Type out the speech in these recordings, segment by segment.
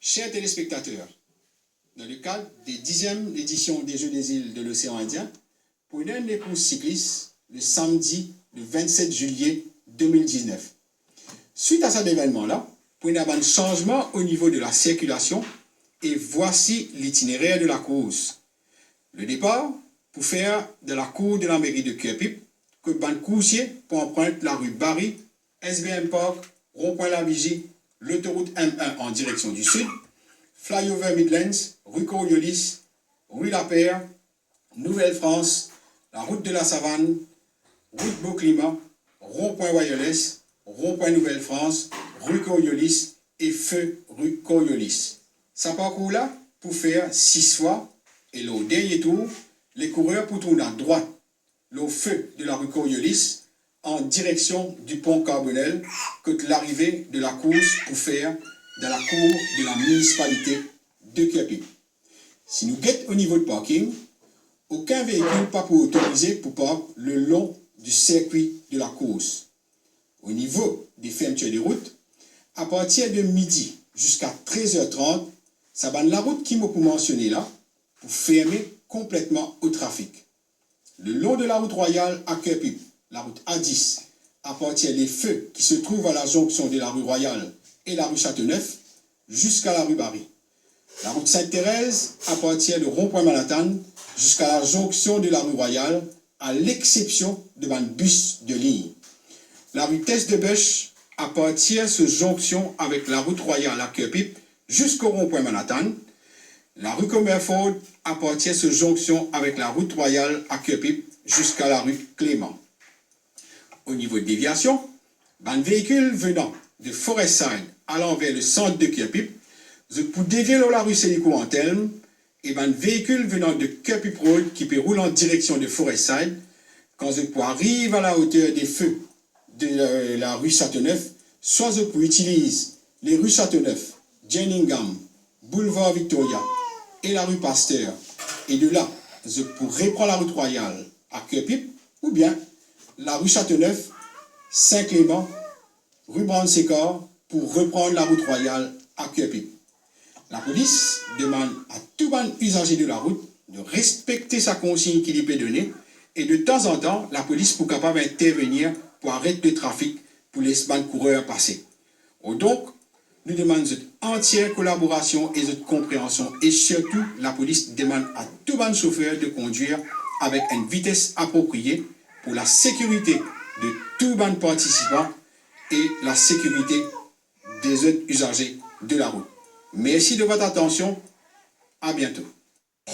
Chers téléspectateurs, dans le cadre des 10e éditions des Jeux des îles de l'océan Indien, prenez une écoute cycliste le samedi le 27 juillet 2019. Suite à cet événement-là, prenez un changement au niveau de la circulation et voici l'itinéraire de la course. Le départ, pour faire de la cour de la mairie de Kerpip, que ban coursier pour emprunter la rue Barry, SBM Park, Rond-Point La Vigie, l'autoroute M1 en direction du sud, Flyover Midlands, rue Coriolis, rue La Paire, Nouvelle-France, la route de la Savane, route Beauclimat, Rond-Point Wireless, Rond-Point Nouvelle-France, rue Coriolis et feu rue Coriolis. Ça parcourt là pour faire 6 fois et au dernier tour, les coureurs pour tourner à droite, le feu de la rue Coriolis en direction du pont Carbonel que l'arrivée de la course pour faire dans la cour de la municipalité de Kerpip. Si nous guettons au niveau de parking, aucun véhicule pas pour autoriser pour partir le long du circuit de la course. Au niveau des fermetures de route, à partir de midi jusqu'à 13h30, ça va la route qui m'a mentionné là pour fermer complètement au trafic. Le long de la route royale à Kerpip, la route A10, à partir des feux qui se trouvent à la jonction de la rue Royale et la rue Châteauneuf, jusqu'à la rue Barry. La route Sainte-Thérèse, à partir de Rond-Point Manhattan, jusqu'à la jonction de la rue Royale, à l'exception de un bus de ligne. La rue Tess de Bêche, à partir de cette jonction avec la route Royale à Kerpip, jusqu'au Rond-Point Manhattan. La rue Comerford, à partir de cette jonction avec la route Royale à Kerpip, jusqu'à la rue Clément. Au niveau de déviation, un véhicule venant de Forestside allant vers le centre de Kerpip, pour dévier la rue Sélico-Antelme, et un véhicule venant de Kerpip Road qui peut rouler en direction de Forestside, quand vous arrive à la hauteur des feux de la rue Châteauneuf, soit vous utilisez les rues Châteauneuf, Jenningham, Boulevard Victoria et la rue Pasteur, et de là, vous pourrez prendre la route royale à Kerpip, ou bien la rue Châteauneuf, Saint-Clément, rue Brand-Sécor, pour reprendre la route royale à Kerpip. La police demande à tout bon usager de la route de respecter sa consigne qu'il lui peut donner et de temps en temps, la police pour capable d'intervenir pour arrêter le trafic pour les coureurs passer. Donc, nous demandons notre entière collaboration et notre compréhension et surtout, la police demande à tout bon chauffeur de conduire avec une vitesse appropriée pour la sécurité de tout bon participant et la sécurité des autres usagers de la route. Merci de votre attention. À bientôt. Tout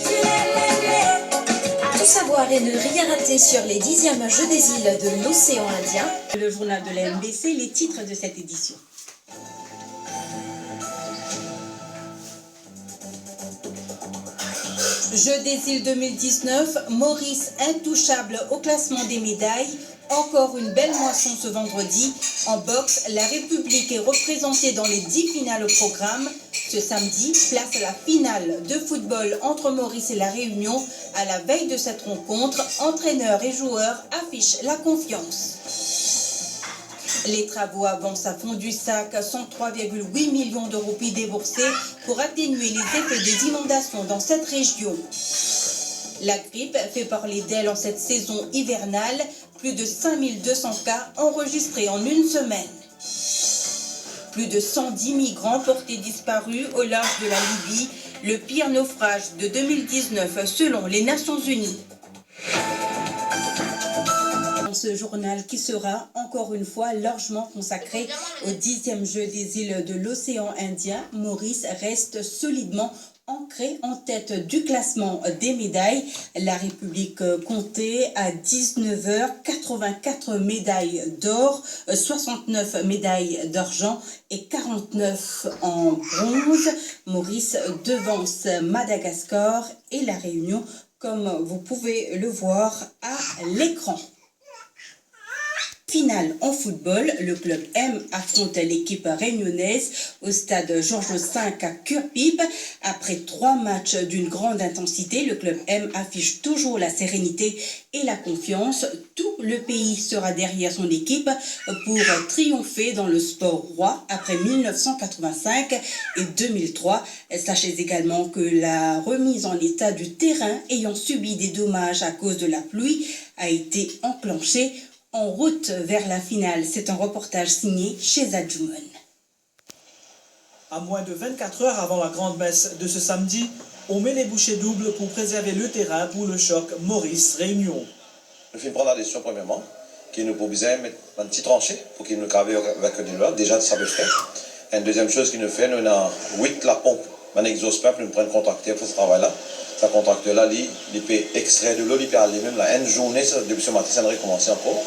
savoir et ne rien rater sur les 10e Jeux des îles de l'océan Indien. Le journal de la MBC, les titres de cette édition. Jeux des îles 2019, Maurice intouchable au classement des médailles. Encore une belle moisson ce vendredi. En boxe, la République est représentée dans les 10 finales au programme. Ce samedi, place à la finale de football entre Maurice et la Réunion. À la veille de cette rencontre, entraîneurs et joueurs affichent la confiance. Les travaux avancent à fond du sac, 103,8 millions de roupies déboursés pour atténuer les effets des inondations dans cette région. La grippe fait parler d'elle en cette saison hivernale. Plus de 5200 cas enregistrés en une semaine. Plus de 110 migrants portés disparus au large de la Libye, le pire naufrage de 2019 selon les Nations Unies. Dans ce journal qui sera encore une fois largement consacré aux 10e Jeux des îles de l'océan Indien, Maurice reste solidement ancré en tête du classement des médailles. La République comptait à 19h84 médailles d'or, 69 médailles d'argent et 49 en bronze. Maurice devance Madagascar et la Réunion, comme vous pouvez le voir à l'écran. Finale en football, le club M affronte l'équipe réunionnaise au stade Georges V à Curpipe. Après 3 matchs d'une grande intensité, le club M affiche toujours la sérénité et la confiance. Tout le pays sera derrière son équipe pour triompher dans le sport roi après 1985 et 2003. Sachez également que la remise en état du terrain ayant subi des dommages à cause de la pluie a été enclenchée. En route vers la finale, c'est un reportage signé chez Adjuman. À moins de 24 heures avant la grande messe de ce samedi, on met les bouchées doubles pour préserver le terrain pour le choc Maurice-Réunion. Nous faisons prendre la décision premièrement, qui nous proposait mettre une petite tranchée pour qu'il nous cave avec des lois, déjà ça peut faire. Et une deuxième chose qu'il nous fait, nous avons 8 la pompe, un exhaust pour nous prendre contracteur pour ce travail-là. Ce contracteur-là, il peut extraire de l'eau, il peut aller même là, une journée, depuis ce matin, ça va recommencer encore.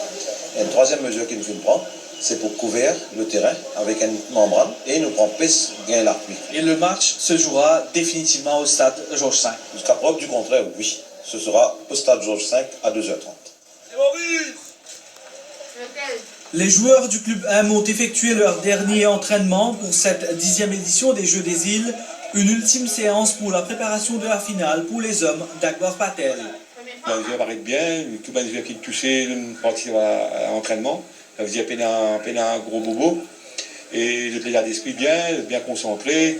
Et une troisième mesure qu'il nous fait prendre, c'est pour couvrir le terrain avec une membrane et nous prend pisse gain la pluie. Et le match se jouera définitivement au stade Georges V. Jusqu'à preuve du contraire, oui. Ce sera au stade Georges V à 2h30. Les joueurs du club M ont effectué leur dernier entraînement pour cette 10e édition des Jeux des Îles. Une ultime séance pour la préparation de la finale pour les hommes d'Akbar Patel. Ça veut dire paraître bien, tout le monde qui est touché, partir à l'entraînement. Ça veut dire peine un gros bobo. Et le plaisir d'esprit bien concentré.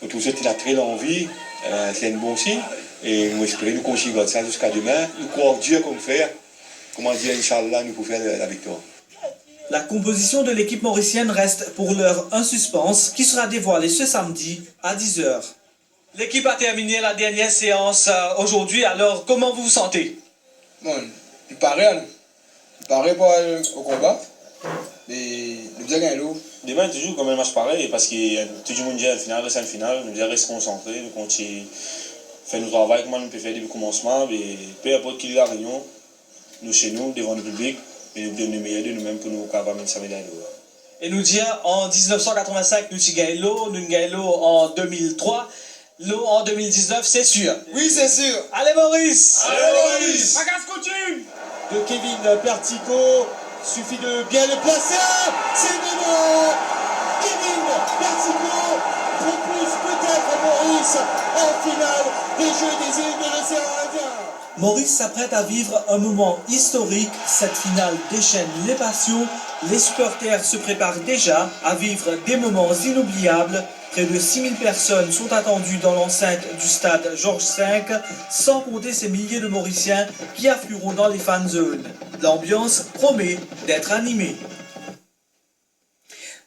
Tout ça, il a très l'envie. C'est un bon signe. Et nous espérons nous continuer ça jusqu'à demain. Nous croyons Dieu comme faire. Comment dire, Inch'Allah, nous pouvons faire la victoire. La composition de l'équipe mauricienne reste pour l'heure un suspense qui sera dévoilé ce samedi à 10h. L'équipe a terminé la dernière séance aujourd'hui, alors comment vous vous sentez? Bon, il paraît pas au combat, mais nous avons gagné l'eau. Demain, toujours comme un match pareil, parce que tout le monde dit à la finale, c'est une finale, nous devons rester concentrés, nous continuer faire notre travail, comment nous pouvons faire depuis le commencement, mais peu importe qui est la réunion, nous chez nous, devant le public, et nous donner le meilleur de nous-mêmes pour nous capables de sa médaille d'or. Et nous dire, en 1985, nous avons gagné l'eau, nous avons gagné l'eau en 2003, l'eau en 2019, c'est sûr. Oui, c'est sûr. Allez Maurice! Allez Maurice! Bagasse coutume! De Kevin Pertico, suffit de bien le placer, c'est dedans. Kevin Pertico propose peut-être Maurice en finale des Jeux des Îles de l'Océan Indien. Maurice s'apprête à vivre un moment historique. Cette finale déchaîne les passions. Les supporters se préparent déjà à vivre des moments inoubliables. Près de 6000 personnes sont attendues dans l'enceinte du stade Georges V, sans compter ces milliers de Mauriciens qui afflueront dans les fan zones. L'ambiance promet d'être animée.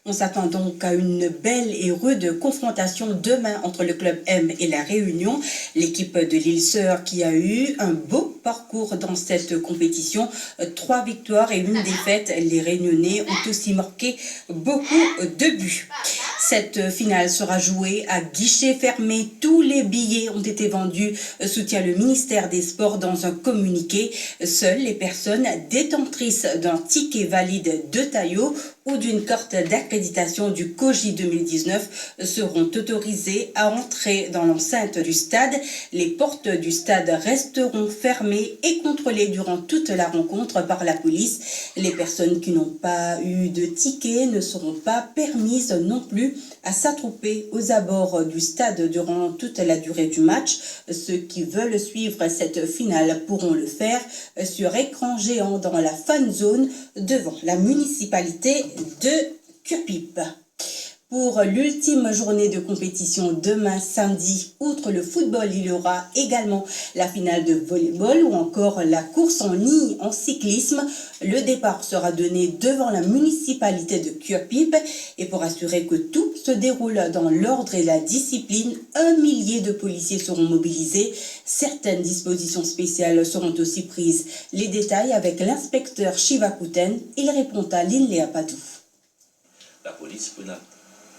On s'attend donc à une belle et rude confrontation demain entre le club M et la Réunion. L'équipe de l'île Sœur qui a eu un beau parcours dans cette compétition. 3 victoires et 1 défaite. Les Réunionnais ont aussi marqué beaucoup de buts. Cette finale sera jouée à guichet fermé. Tous les billets ont été vendus, soutient le ministère des Sports dans un communiqué. Seules les personnes détentrices d'un ticket valide de Taillot ou d'une carte d'accréditation du COJI 2019 seront autorisées à entrer dans l'enceinte du stade. Les portes du stade resteront fermées et contrôlées durant toute la rencontre par la police. Les personnes qui n'ont pas eu de ticket ne seront pas permises non plus à s'attrouper aux abords du stade durant toute la durée du match. Ceux qui veulent suivre cette finale pourront le faire sur écran géant dans la fan zone devant la municipalité de Curpipe. Pour l'ultime journée de compétition demain samedi, outre le football, il y aura également la finale de volleyball ou encore la course en ligne en cyclisme. Le départ sera donné devant la municipalité de Curpipe et pour assurer que tout se déroule dans l'ordre et la discipline, 1 millier de policiers seront mobilisés. Certaines dispositions spéciales seront aussi prises. Les détails avec l'inspecteur Shiva Kouten. Il répond à Linléa Padou. La police,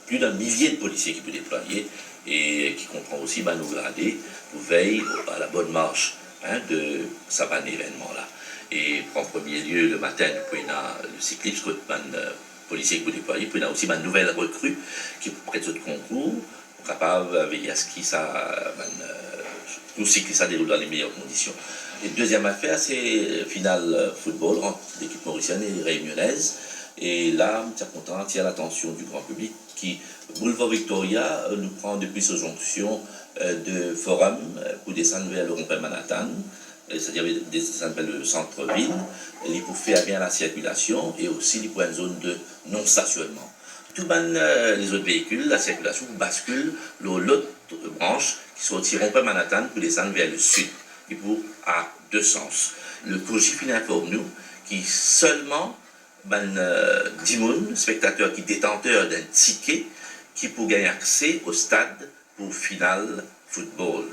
plus d'un millier de policiers qui peut déployer et qui comprend aussi nous gradés pour veiller à la bonne marche de ce événement-là. Et en premier lieu, le matin, nous avons le cycliste, policiers qui peut déployer, puis on a aussi une nouvelle recrue qui prête ce concours, capable de veiller à ce que nous cyclistes ça déroule dans les meilleures conditions. Et deuxième affaire, c'est finale football entre l'équipe mauricienne et réunionnaise. Et là, je suis content d'attirer l'attention du grand public qui, Boulevard Victoria, nous prend depuis sa jonction de forum pour descendre vers le rond-point Manhattan, c'est-à-dire descendre vers le centre-ville, pour faire bien la circulation et aussi pour une zone de non-stationnement. Tout les autres véhicules, la circulation bascule l'autre branche qui sont au rond-point Manhattan pour descendre vers le sud, et pour à deux sens. Le COGIF informe nous qui seulement 10 spectateurs qui détenteurs d'un ticket qui pour gagner accès au stade pour finale football.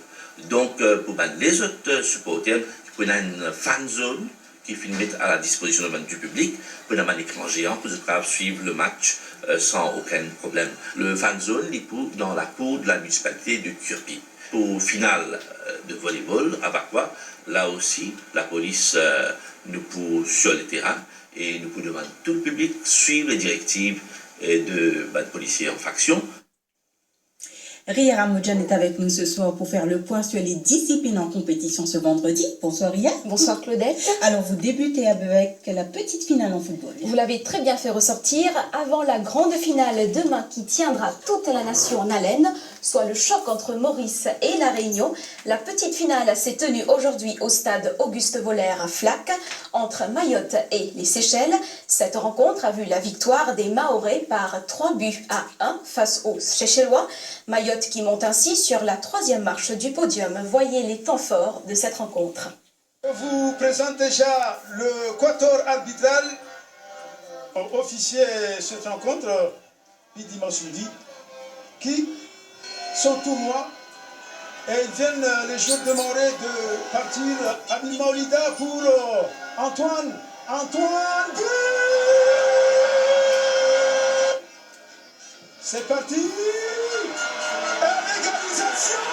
Donc pour les autres supporters qui prennent une fan zone qui finit à la disposition du public pour un écran géant pour suivre le match sans aucun problème. Le fan zone est dans la cour de la municipalité de Turpi. Pour finale de volleyball à Bakwa, là aussi la police nous pour sur le terrain et nous pouvons demander tout le public suivre les directives de policiers en faction. Ria Ramodjan est avec nous ce soir pour faire le point sur les disciplines en compétition ce vendredi. Bonsoir Ria. Bonsoir Claudette. Alors vous débutez avec la petite finale en football. Vous l'avez très bien fait ressortir avant la grande finale demain qui tiendra toute la nation en haleine, soit le choc entre Maurice et la Réunion. La petite finale s'est tenue aujourd'hui au stade Auguste Voller à Flac entre Mayotte et les Seychelles. Cette rencontre a vu la victoire des Mahorais par 3-1 face aux Seychellois. Mayotte qui monte ainsi sur la 3e marche du podium. Voyez les temps forts de cette rencontre. Je vous présente déjà le quatuor arbitral officier cette rencontre dimanche midi qui sont tournoi et ils viennent les jours de Morée de partir à Maolida pour Antoine. C'est parti. Égalisation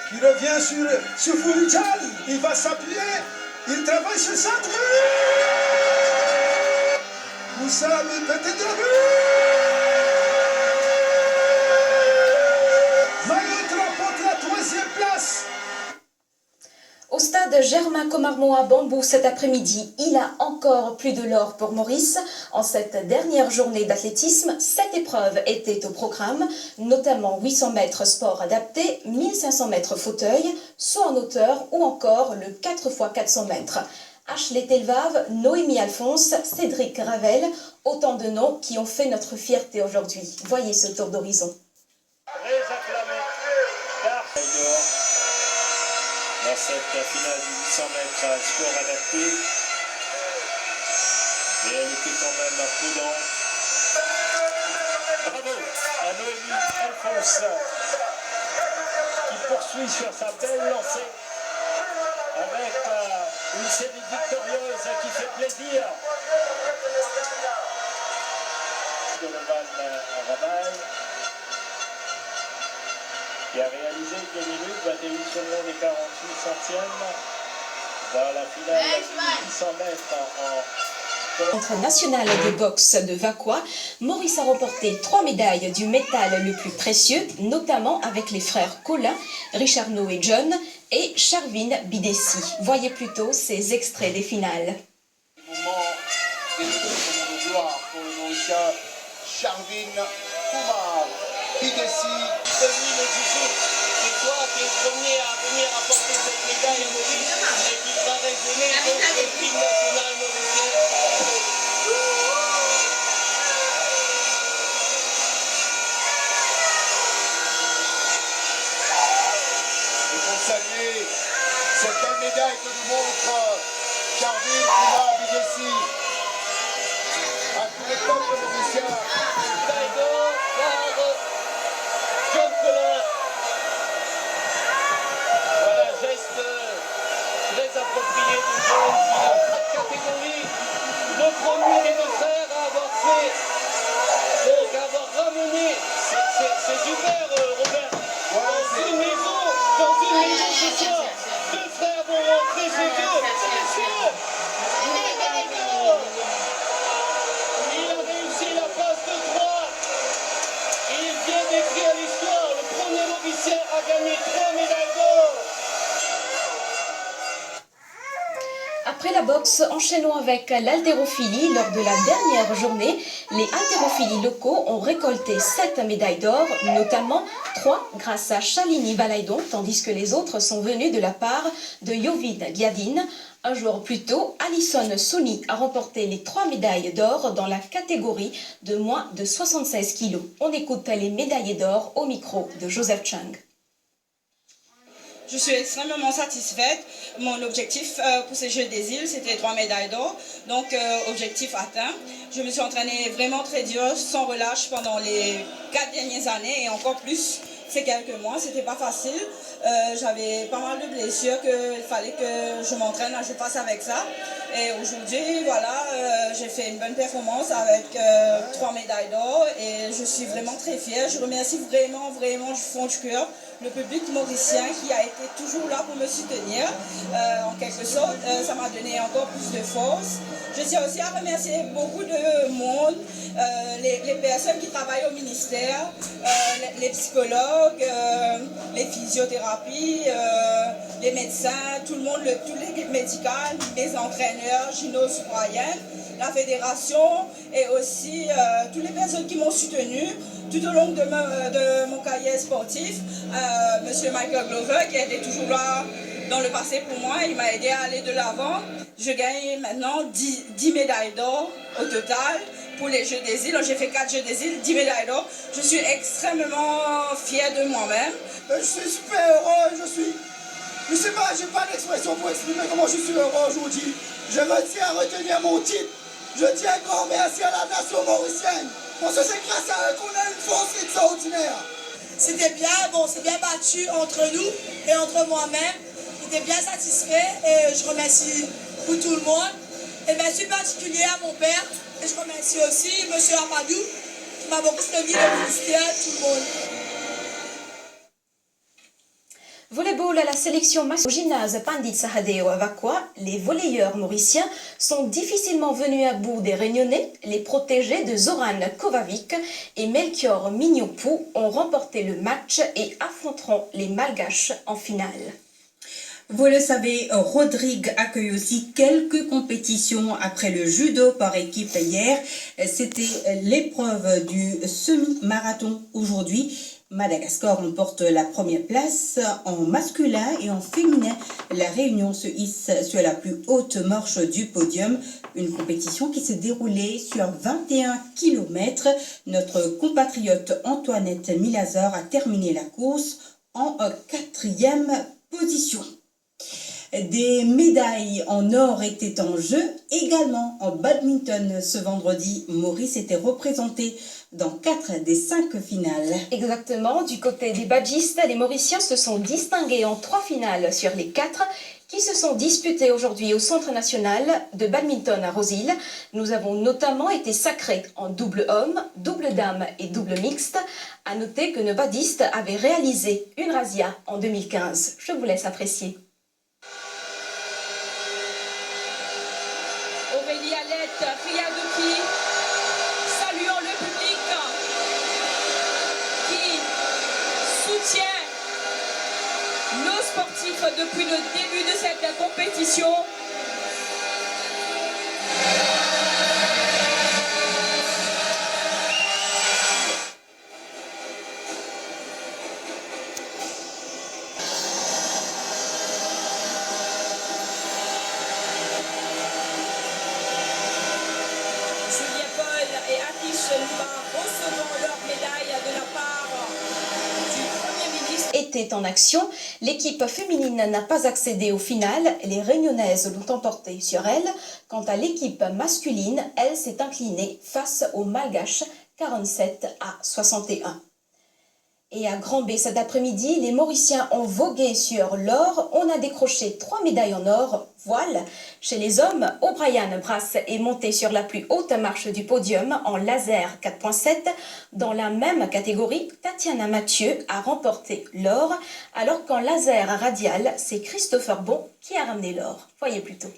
qui revient sur Fourijal. Il va s'appuyer. Il travaille sur centre. Moussa le petit de Mayotte remporte la 3e place. Au stade Germain Comarmont à Bambou cet après-midi, il a encore plus de l'or pour Maurice. En cette dernière journée d'athlétisme, 7 épreuves étaient au programme, notamment 800 mètres sport adapté, 1500 mètres fauteuil, saut en hauteur ou encore le 4x400 mètres. Ashley Telvave, Noémie Alphonse, Cédric Ravel, autant de noms qui ont fait notre fierté aujourd'hui. Voyez ce tour d'horizon. Très acclamé par dans cette finale du 800 mètres à sport adapté. Et elle était quand même prudente. Bravo à Noémie Alphonse qui poursuit sur sa belle lancée avec une série victorieuse qui fait plaisir. Donovan Rabaille qui a réalisé 2 minutes, 21 secondes et 48 centièmes dans la finale du 800 mètres Centre national de boxe de Vakwa, Maurice a remporté 3 médailles du métal le plus précieux, notamment avec les frères Colin, Richard Noé John et Charvin Bidessi. Voyez plutôt ces extraits des finales. Moment de gloire pour le Mauricien Charvin Kumar Bidessi. C'est toi qui es le premier à venir apporter cette médaille à Maurice et qui va résonner contre l'équipe nationale mauricienne. Et pour saluer cette belle médaille que nous montre Charvin Kumar Bidessi à tous les peuples mauriciens. John Colin. Voilà, geste très approprié de John qui, dans cette catégorie, le premier des deux frères à avoir fait, donc à avoir ramené, c'est super Robert, dans une maison ce soir, 2 frères vont rentrer chez eux, messieurs, médaille d'or. Il a réussi la passe de 3. Il vient d'écrire l'histoire, le premier Mauricien a gagné 3 médailles d'or. Après la boxe, enchaînons avec l'haltérophilie. Lors de la dernière journée, les haltérophiles locaux ont récolté 7 médailles d'or, notamment 3 grâce à Shalini Valaydon, tandis que les autres sont venus de la part de Yovid Giadin. Un jour plus tôt, Alison Souni a remporté les 3 médailles d'or dans la catégorie de moins de 76 kg. On écoute les médaillés d'or au micro de Joseph Chang. Je suis extrêmement satisfaite. Mon objectif pour ces Jeux des îles, c'était 3 médailles d'or. Donc, objectif atteint. Je me suis entraînée vraiment très dur, sans relâche pendant les 4 dernières années et encore plus ces quelques mois. C'était pas facile. J'avais pas mal de blessures qu'il fallait que je m'entraîne, je passe avec ça. Et aujourd'hui, voilà, j'ai fait une bonne performance avec 3 médailles d'or et je suis vraiment très fière. Je remercie vraiment du fond du cœur le public mauricien qui a été toujours là pour me soutenir. En quelque sorte, ça m'a donné encore plus de force. Je tiens aussi à remercier beaucoup de monde, les personnes qui travaillent au ministère, les psychologues, les physiothérapies, les médecins, tout le monde, toute l'équipe médicale, les entraîneurs, Gino Brian, la fédération et aussi toutes les personnes qui m'ont soutenu tout au long de mon carrière sportif. Monsieur Michael Glover qui était toujours là dans le passé pour moi, il m'a aidé à aller de l'avant. Je gagne maintenant 10 médailles d'or au total pour les Jeux des îles. J'ai fait 4 Jeux des îles, 10 médailles d'or. Je suis extrêmement fière de moi-même. Je suis super heureux, je sais pas, j'ai pas d'expression pour exprimer comment je suis heureux aujourd'hui. Je retiens à retenir mon titre. Je dis un grand merci à la nation mauricienne. Parce que c'est grâce à eux qu'on a une force extraordinaire. C'était bien, c'est bien battu entre nous et entre moi-même. J'étais bien satisfait et je remercie pour tout le monde. Et merci particulier à mon père. Et je remercie aussi M. Amadou qui m'a beaucoup soutenu, le ministère, tout le monde. Volleyball à la sélection masculine au gymnase Pandit Sahadeo à Vakwa, les volleyeurs mauriciens sont difficilement venus à bout des Réunionnais. Les protégés de Zoran Kovavic et Melchior Mignopou ont remporté le match et affronteront les Malgaches en finale. Vous le savez, Rodrigue accueille aussi quelques compétitions après le judo par équipe hier. C'était l'épreuve du semi-marathon aujourd'hui. Madagascar remporte la première place en masculin et en féminin. La Réunion se hisse sur la plus haute marche du podium. Une compétition qui s'est déroulée sur 21 km. Notre compatriote Antoinette Milazar a terminé la course en 4e position. Des médailles en or étaient en jeu. Également en badminton ce vendredi, Maurice était représenté dans 4 des 5 finales. Exactement, du côté des badgistes, les Mauriciens se sont distingués en 3 finales sur les 4 qui se sont disputées aujourd'hui au Centre national de badminton à Rosehill. Nous avons notamment été sacrés en double homme, double dame et double mixte. À noter que nos badistes avaient réalisé une razzia en 2015. Je vous laisse apprécier. Aurélie Alette, Riadouki, saluons le public qui soutient nos sportifs depuis le début de cette compétition. Était en action. L'équipe féminine n'a pas accédé au final. Les Réunionnaises l'ont emporté sur elle. Quant à l'équipe masculine, elle s'est inclinée face aux Malgaches 47-61. Et à Grand-B cet après-midi, les Mauriciens ont vogué sur l'or. On a décroché 3 médailles en or, voile. Chez les hommes, O'Brien Brass est monté sur la plus haute marche du podium en laser 4.7. Dans la même catégorie, Tatiana Mathieu a remporté l'or, alors qu'en laser radial, c'est Christopher Bon qui a ramené l'or. Voyez plutôt.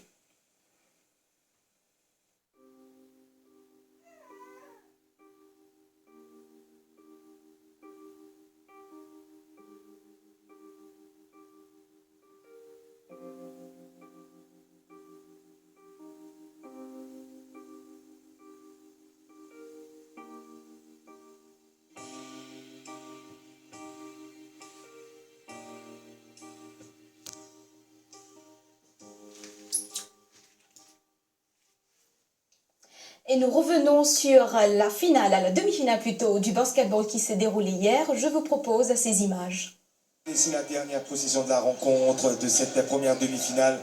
Et nous revenons sur la finale, la demi-finale plutôt, du basketball qui s'est déroulée hier. Je vous propose ces images. C'est la dernière position de la rencontre de cette première demi-finale.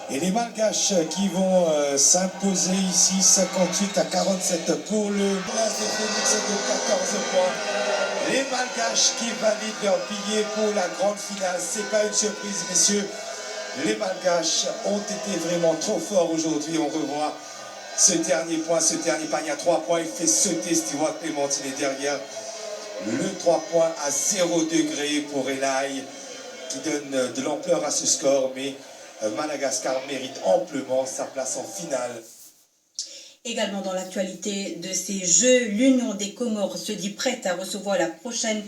Et les Malgaches qui vont s'imposer ici 58-47 pour le Prince de Phoenix de 14 points. Les Malgaches qui valident leur billet pour la grande finale. C'est pas une surprise, messieurs. Les Malgaches ont été vraiment trop forts aujourd'hui. On revoit ce dernier point, ce dernier panier à 3 points. Il fait sauter Stewart Clémentine est derrière. Le 3 points à 0 degré pour Elaï qui donne de l'ampleur à ce score, mais Madagascar mérite amplement sa place en finale. Également dans l'actualité de ces Jeux, l'Union des Comores se dit prête à recevoir la prochaine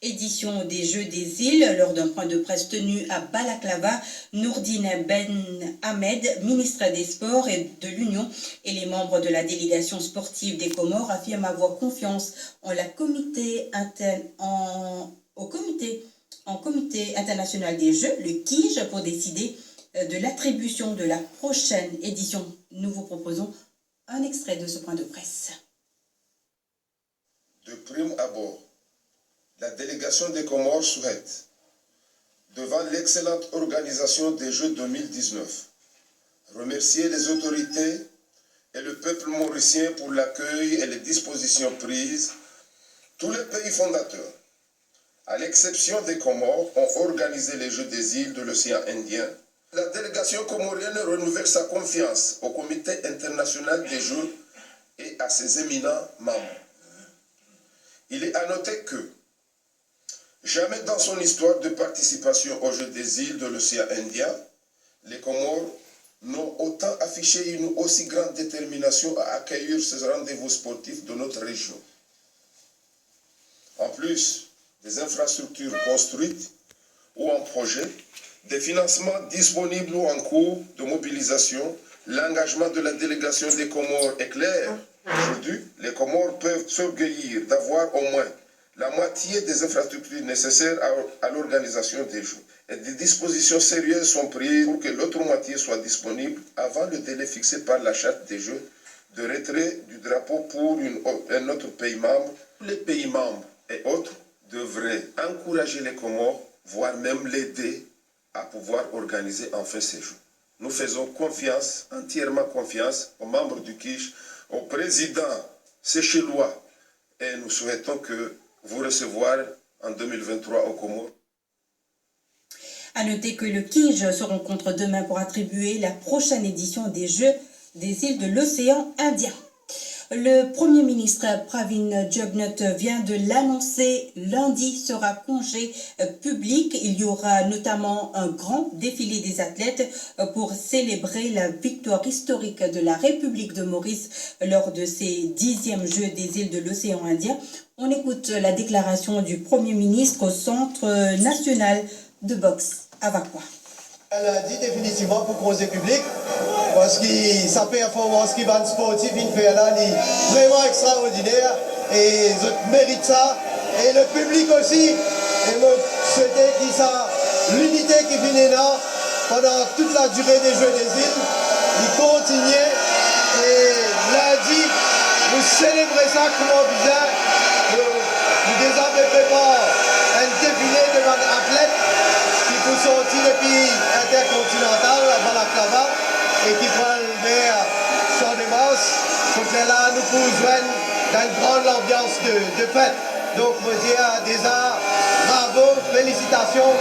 édition des Jeux des îles. Lors d'un point de presse tenu à Balaklava, Nourdine Ben Ahmed, ministre des Sports et de l'Union, et les membres de la délégation sportive des Comores affirment avoir confiance en la comité international des Jeux, le KIJ, pour décider de l'attribution de la prochaine édition. Nous vous proposons un extrait de ce point de presse. De prime abord, la délégation des Comores souhaite, devant l'excellente organisation des Jeux 2019, remercier les autorités et le peuple mauricien pour l'accueil et les dispositions prises. Tous les pays fondateurs, à l'exception des Comores, ont organisé les Jeux des îles de l'océan Indien. La délégation comorienne renouvelle sa confiance au Comité international des Jeux et à ses éminents membres. Il est à noter que jamais dans son histoire de participation aux Jeux des îles de l'océan Indien, les Comores n'ont autant affiché une aussi grande détermination à accueillir ces rendez-vous sportifs de notre région. En plus des infrastructures construites ou en projet, des financements disponibles ou en cours de mobilisation, l'engagement de la délégation des Comores est clair. Aujourd'hui, les Comores peuvent s'orgueillir d'avoir au moins la moitié des infrastructures nécessaires à l'organisation des Jeux. Et des dispositions sérieuses sont prises pour que l'autre moitié soit disponible avant le délai fixé par la charte des Jeux de retrait du drapeau pour un autre pays membre. Les pays membres et autres devraient encourager les Comores, voire même l'aider à pouvoir organiser enfin ces Jeux. Nous faisons confiance, entièrement confiance aux membres du KIJ, au président séchellois, et nous souhaitons que vous recevoir en 2023 au Comores. À noter que le KIJ se rencontre demain pour attribuer la prochaine édition des Jeux des îles de l'océan Indien. Le Premier ministre Pravin Jugnauth vient de l'annoncer. Lundi sera congé public. Il y aura notamment un grand défilé des athlètes pour célébrer la victoire historique de la République de Maurice lors de ses 10e Jeux des îles de l'océan Indien. On écoute la déclaration du Premier ministre au Centre national de boxe à Vakwa. Elle a dit définitivement pour congé public parce que sa performance qui va sportive il fait là est vraiment extraordinaire et je mérite ça et le public aussi et me souhaiter qu'il ça l'unité qui vient là pendant toute la durée des Jeux des îles il continue et lundi vous célébrez ça comme on disait vous déjà préparez un défilé de athlètes qui peut sortir depuis intercontinental à Balaklava et qui prend vers son démarche pour que là nous pouvons joindre dans une grande ambiance de fête. Donc je dire déjà bravo, félicitations,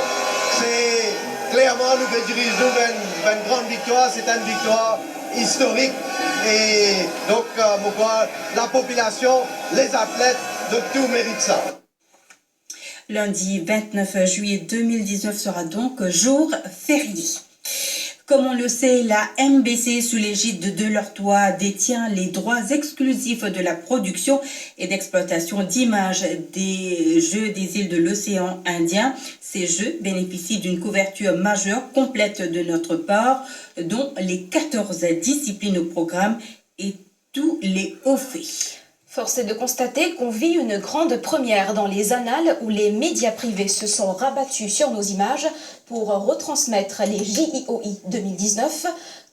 c'est clairement nous dirigeons vers une grande victoire, c'est une victoire historique et donc la population, les athlètes de tout méritent ça. Lundi 29 juillet 2019 sera donc jour férié. Comme on le sait, la MBC, sous l'égide de Delortois, détient les droits exclusifs de la production et d'exploitation d'images des Jeux des îles de l'océan Indien. Ces Jeux bénéficient d'une couverture majeure complète de notre part, dont les 14 disciplines au programme et tous les hauts faits. Force est de constater qu'on vit une grande première dans les annales où les médias privés se sont rabattus sur nos images pour retransmettre les JIOI 2019.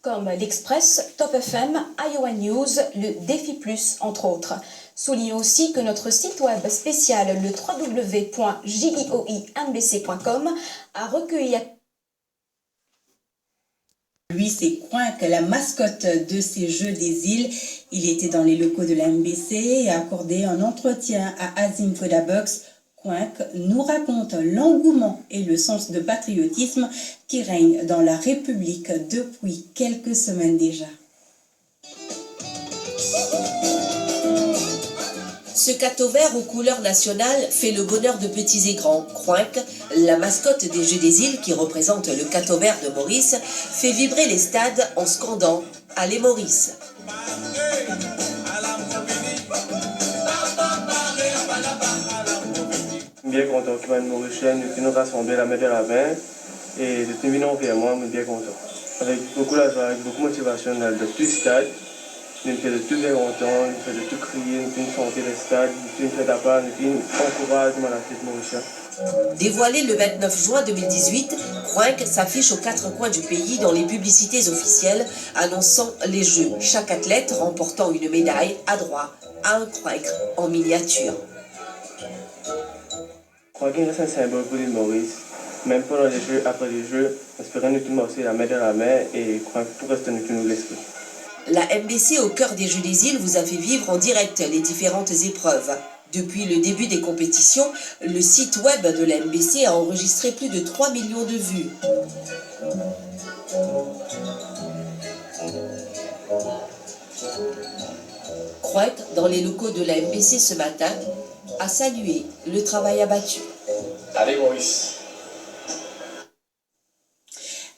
comme l'Express, Top FM, Iowa News, le Défi Plus, entre autres. Soulignons aussi que notre site web spécial, le www.joinbc.com, a recueilli... Lui, c'est Quink, la mascotte de ces Jeux des îles. Il était dans les locaux de la MBC et a accordé un entretien à Azim Kodabox. Quink nous raconte l'engouement et le sens de patriotisme qui règne dans la République depuis quelques semaines déjà. Ce cateau vert aux couleurs nationales fait le bonheur de petits et grands. Quink, la mascotte des Jeux des îles qui représente le cateau vert de Maurice, fait vibrer les stades en scandant « Allez Maurice !» Bien content que Mme Mauricienne nous rassemble la main de la main et de terminer vers moi, je suis bien content. Avec beaucoup de joie, avec beaucoup de motivation de tout le stade. Nous faisons de tout bien content, nous faisons de tout crier, nous faisons chanter le stade, nous faisons d'apprendre, nous faisons encouragement à la fête mauricienne. Dévoilé le 29 juin 2018, Quink s'affiche aux quatre coins du pays dans les publicités officielles annonçant les Jeux. Chaque athlète remportant une médaille a droit à un Quink en miniature. Quink reste un symbole pour l'île Maurice. Même pendant les Jeux, après les Jeux, espérons nous tous marcher la main dans la main et Quink tout reste nous l'esprit. La MBC au cœur des Jeux des îles vous a fait vivre en direct les différentes épreuves. Depuis le début des compétitions, le site web de la MBC a enregistré plus de 3 millions de vues. Quink, dans les locaux de la MBC ce matin, a salué le travail abattu. Allez Maurice!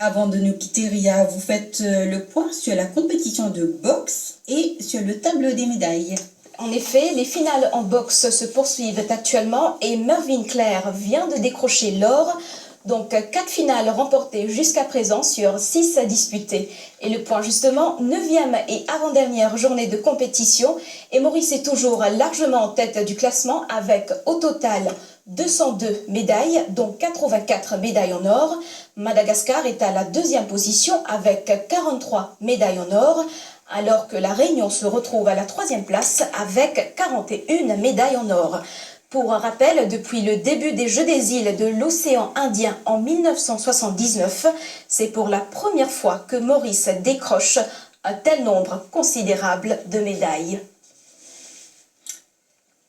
Avant de nous quitter, Ria, vous faites le point sur la compétition de boxe et sur le tableau des médailles. En effet, les finales en boxe se poursuivent actuellement et Mervyn Claire vient de décrocher l'or. Donc 4 finales remportées jusqu'à présent sur 6 disputées. Et le point justement, 9e et avant-dernière journée de compétition. Et Maurice est toujours largement en tête du classement avec au total 202 médailles, dont 84 médailles en or. Madagascar est à la 2e position avec 43 médailles en or, alors que la Réunion se retrouve à la 3e place avec 41 médailles en or. Pour un rappel, depuis le début des Jeux des îles de l'océan Indien en 1979, c'est pour la première fois que Maurice décroche un tel nombre considérable de médailles.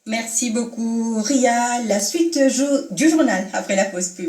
Merci beaucoup, Ria. La suite du journal après la pause pub.